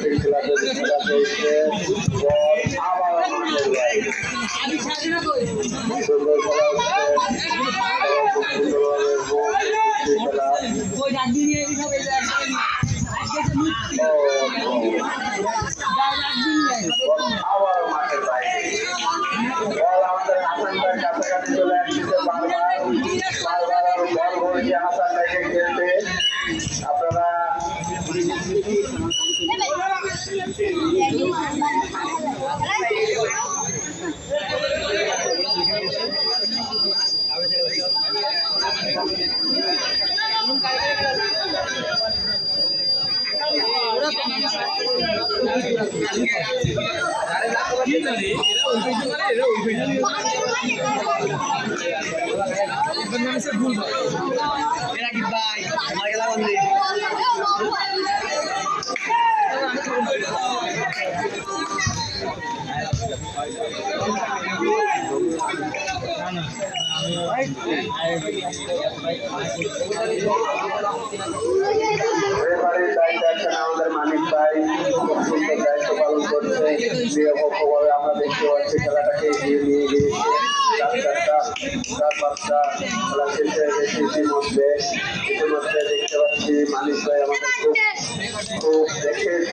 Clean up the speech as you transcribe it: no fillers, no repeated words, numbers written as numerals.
পাচ্ছেন খেলাতে খেলা চলছে বল আবার আমাদের ভাই সুন্দর খেলা হচ্ছে আবার মাঠের বাইরে বল আমাদের হাসান ভাই কাছাকাছি চলে আসছে বারবার বল বলছে হাসান ভাইকে খেলতে আপনারা আমাদের মানিক ভাই খুব সুন্দর দায়িত্ব পালন করছে নিরপেক্ষভাবে আমরা দেখতে পাচ্ছি খেলাটাকে এগিয়ে নিয়ে গিয়েছে 4-5টা খেলা শেষে ইতিমধ্যে দেখতে পাচ্ছি মানিক ভাই আমাদের খুব দেখে